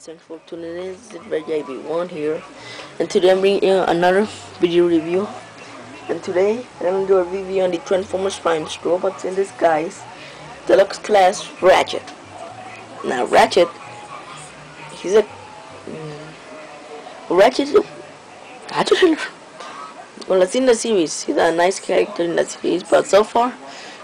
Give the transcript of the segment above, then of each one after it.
Thanks for tuning in. This is RatchetB1 here, and today I'm bringing you another video review. And today I'm going to do a review on the Transformers Prime robots in disguise deluxe class Ratchet. Now Ratchet, he's a Ratchet. Well, it's in the series. He's a nice character in the series, but so far,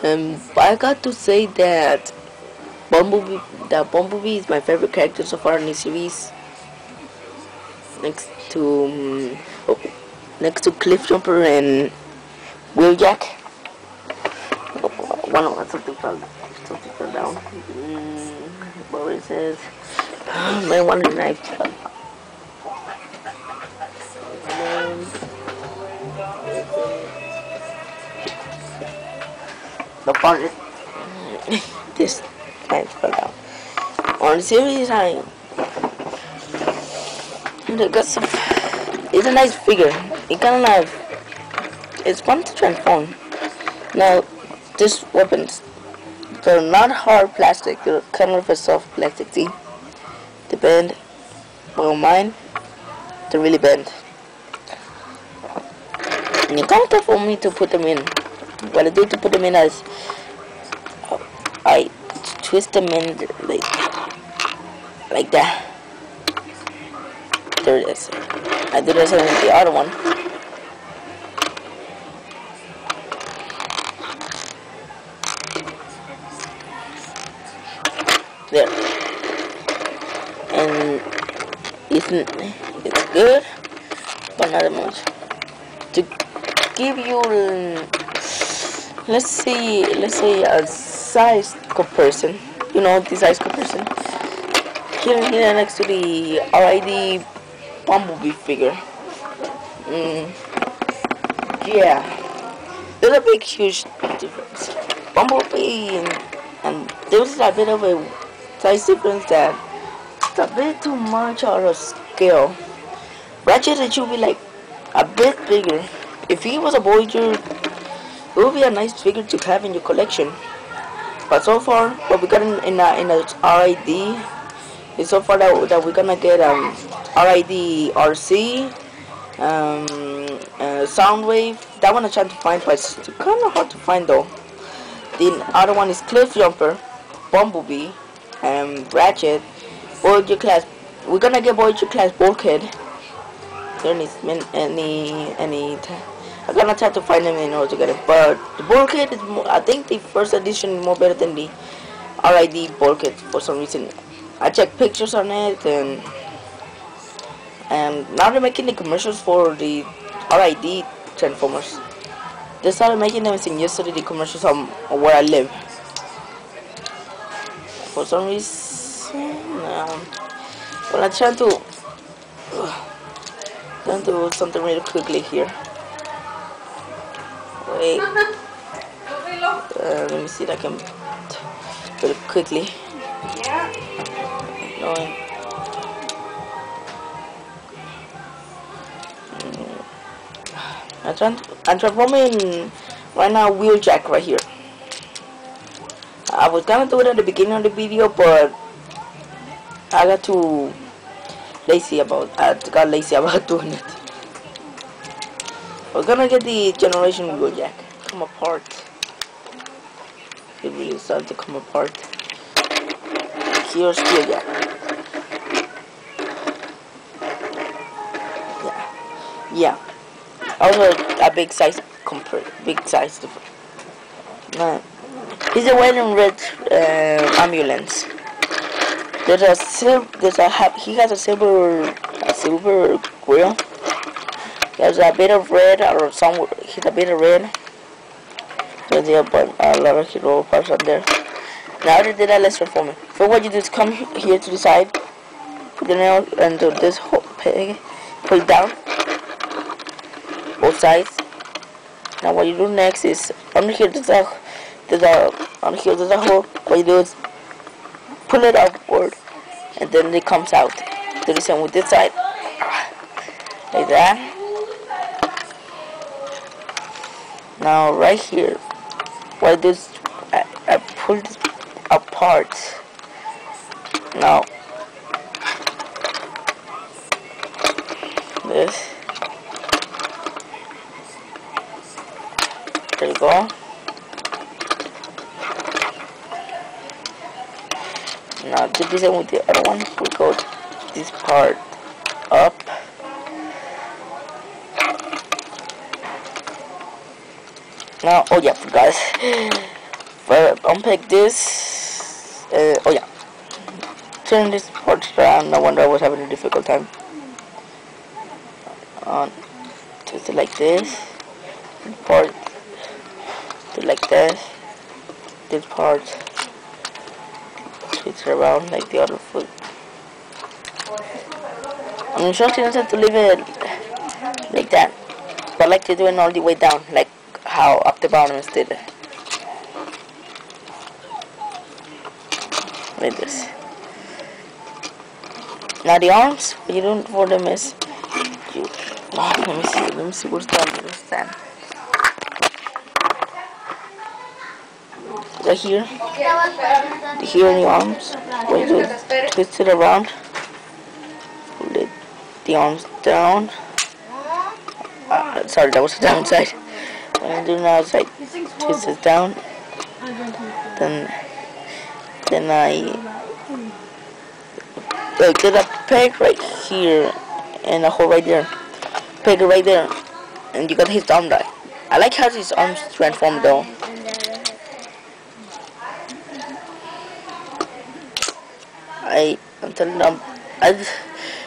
I got to say that Bumblebee is my favorite character so far in the series. Next to Cliffjumper and Wheeljack. Something fell down. What it says? Man, one of the knife. The part is this knife fell down. On the series, it's a nice figure. It kind of it's fun to transform. Now, these weapons, they're not hard plastic. They're kind of a soft plastic. See, they bend. Well, mine, they really bend. And it's kind of tough for me to put them in. What I do to put them in is I twist them in like that. There it is. I do this with the other one. There. And it's good, but not that much. To give you, let's say a size comparison. You know, the size comparison. Here next to the RID Bumblebee figure. Yeah, there's a big, huge difference. Bumblebee and there's a bit of a size difference that it's a bit too much out of scale. Ratchet, it should be like a bit bigger. If he was a Voyager, it would be a nice figure to have in your collection. But so far, what we got in a RID is so far that we're gonna get RID RC, Soundwave. That one I'm trying to find, but it's kind of hard to find though. The other one is Cliffjumper, Bumblebee, Ratchet, Voyager class. We're gonna get Voyager class Bulkhead. There needs any. I'm gonna try to find them in order to get it. But the Bulkhead is more, I think the first edition is more better than the RID Bulkhead for some reason. I checked pictures on it, and now they're making the commercials for the RID Transformers. They started making them since yesterday, the commercials on where I live. For some reason, well, I'm trying to do something really quickly here. Wait, let me see if I can do it quickly. Yeah. I'm transforming right now Wheeljack right here. I was gonna do it at the beginning of the video, but I got lazy about doing it. We're gonna get the generation Wheeljack come apart. It really started to come apart. Here's Wheeljack. Yeah. Also a big size difference. He's a white and red ambulance. He has a silver grill. He has a bit of red, or somewhere he's a bit of red. There's a lot of hero parts on there. Now they did that, let's transform it. So what you do is come here to the side, put the nail into this whole peg, pull it down, both sides. Now what you do next is under here there's a hole. What you do is pull it outward, and then it comes out. Do the same with this side, like that. Now right here, what I do is I pull this apart. Now There you go. Now do the same with the other one. We go this part up. Now, oh yeah, guys, unpack this. Oh yeah, turn this part around. No wonder I was having a difficult time. Twist it like this. Part, do it like this. This part, twist it around like the other foot. I'm instructing us to leave it like that, but I like to do it all the way down, like how up the bottom is did it. Like this. Now the arms, what you do for them is you. Oh, let me see what's done. What's that? Right here. Here in the arms. What you do? Twist it around. Pull it, the arms down. Sorry, that was the downside. What I do now is I twist it down. Then I get a peg right here and a hole right there. Peg it right there, and you got his arm right. I like how his arms transform though. I'm telling them,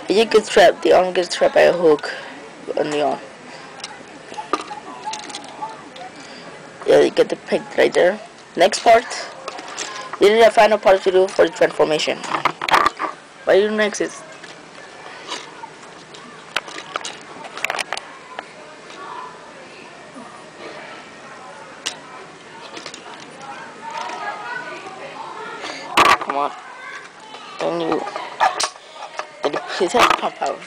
you get trapped. The arm gets trapped by a hook on the arm. Yeah, you get the peg right there. Next part, this is the final part to do for the transformation. What you do next is come on, and you get his head pump out,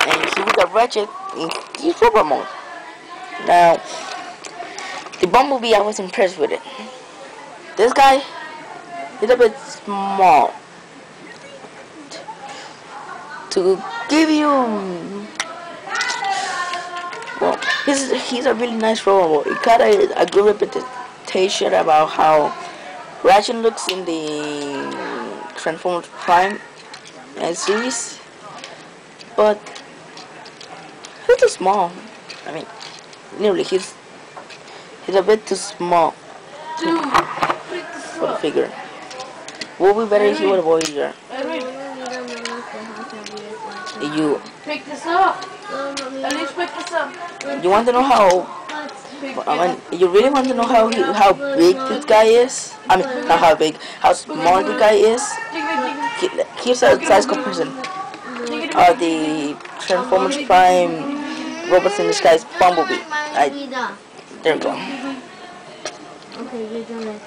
and here we got Ratchet in his rubber mode. Now, the Bumblebee, I was impressed with it. This guy is a bit small. To give you, well, he's a really nice robot. It got a good reputation about how Ratchet looks in the Transformers Prime series, but he's too small. I mean, nearly he's a bit too small for the figure. Would be better if he was a Voyager. You pick this up. At least pick this up. You want to know how? I mean, you really want to know how big this guy is? I mean, not how big, how small the guy is. Here's a size comparison. The Transformers Prime robots in the sky is Bumblebee. There we go. Okay, you don't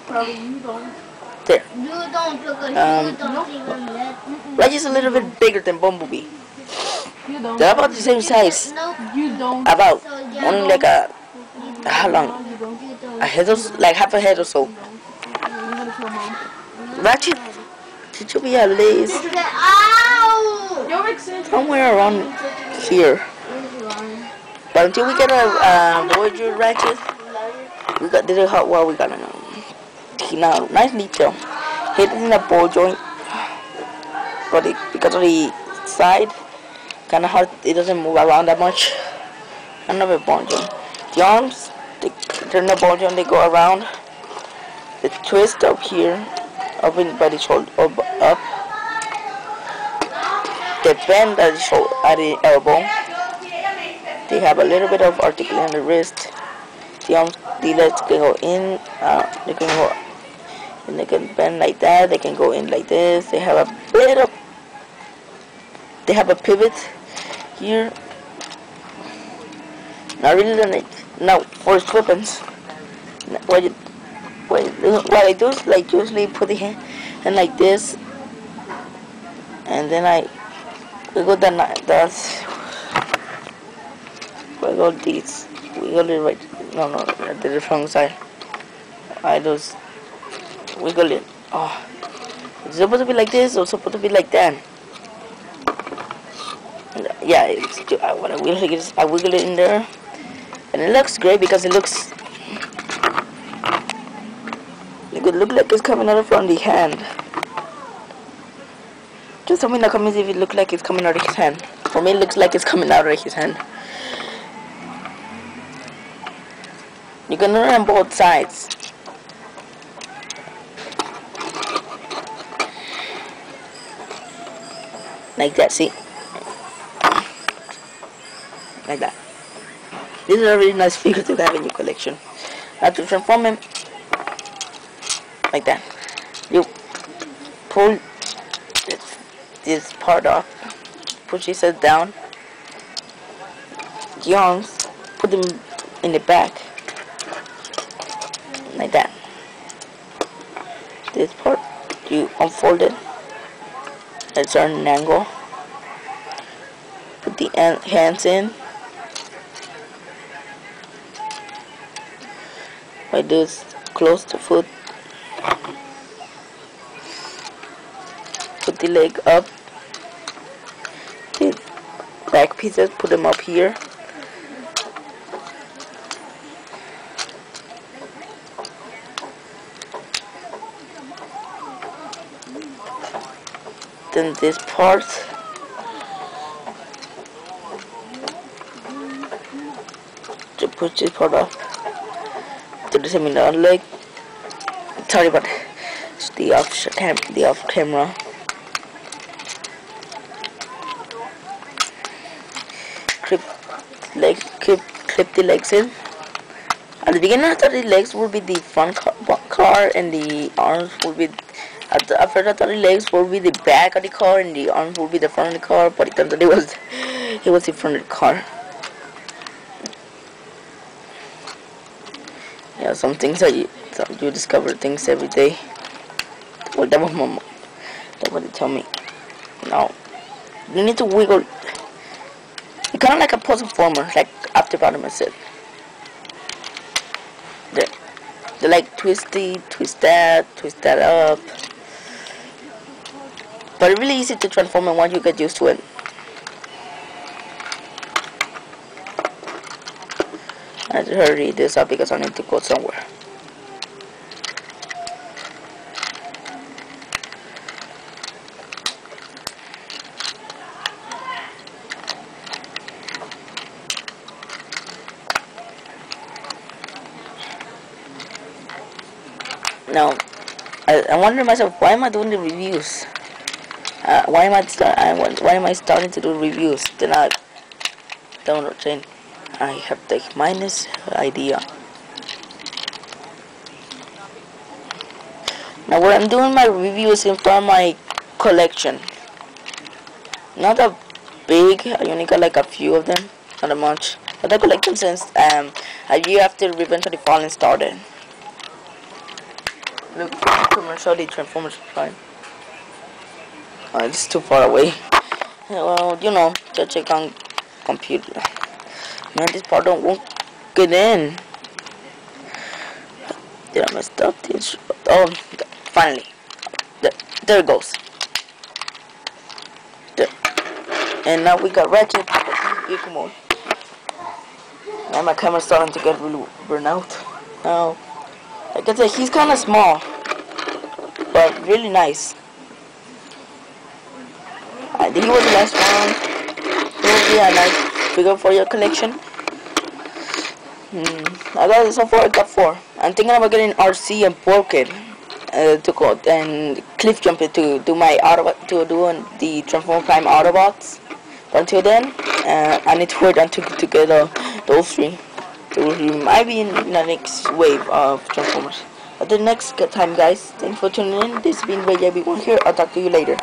probably you don't. There. You don't Ratchet's a little bit bigger than Bumblebee. You don't. They're about the same size. You don't. About only like a how long? A head or like half a head or so. Ratchet, did you be at least somewhere around here? But until we get a Voyager Ratchet, we got this is what we gotta know. Now, nice detail. Hit it in a ball joint, but because of the side, kind of hard. It doesn't move around that much. Another ball joint. The arms, they turn the ball joint. They go around. The twist up here, up in by the shoulder, up. They bend at the shoulder, at the elbow. They have a little bit of articulation on the wrist. The arms, the legs can go in. They can go. And they can bend like that. They can go in like this. They have a bit of. They have a pivot here. Not really the now for his weapons. What I do is like usually put the hand like this, and then I wiggle that's wiggle these. Wiggle it right. No, the wrong side. I just wiggle it. Oh, it's supposed to be like this or supposed to be like that. yeah, what I will is I wiggle it in there, and it looks great because it looks. It could look like it's coming out from the hand. Just tell me in the comments if it looks like it's coming out of his hand. For me, it looks like it's coming out of his hand. You can run on both sides. Like that, see? Like that. This is a really nice figure to have in your collection. Now to transform him, like that. You pull this part off, push his head down, the arms, put them in the back, like that. This part, you unfold it at a certain angle, put the hands in, like this, close the foot, put the leg up, the back pieces, put them up here, then this part, to push this part up to the seminar leg. Sorry about the off camera. Clip the legs in. At the beginning, I thought the legs would be the front car and the arms would be. After I thought the legs would be the back of the car and the arms would be the front of the car, but it turned out it was the front of the car. Yeah, some things that you discover things every day. Well, that was what they tell me. Now, you need to wiggle. It's kind of like a puzzle former, like after bottom I said. They like twist that up. But it's really easy to transform and once you get used to it. I have to hurry this up because I need to go somewhere. Now, I wonder myself, why am I doing the reviews? Why am I starting to do reviews? Then I don't change. I have the minus idea. Now, what I'm doing my reviews in front of my collection. Not a big. I only got like a few of them, not a much. But I collect them since a year after Revenge of the Fallen started. Look, commercial, the Transformers fine. It's too far away. Well, you know, just check on computer. Man, this part won't get in. Did I mess up? Oh, finally. There it goes. There. And now we got Ratchet. Vehicle mode. Now my camera's starting to get really burn out. Now, like I said, he's kind of small, but really nice. He was the last one. He will be a nice figure for your collection. I got so far. I got 4. I'm thinking about getting RC and Porkit to go and cliff jump it to do my autobot to do the Transformer Prime Autobots. But until then, I need to wait until to get those 3. So we might be in the next wave of Transformers. Until next time, guys. Thanks for tuning in. This has been Ray JB1 here. I'll talk to you later.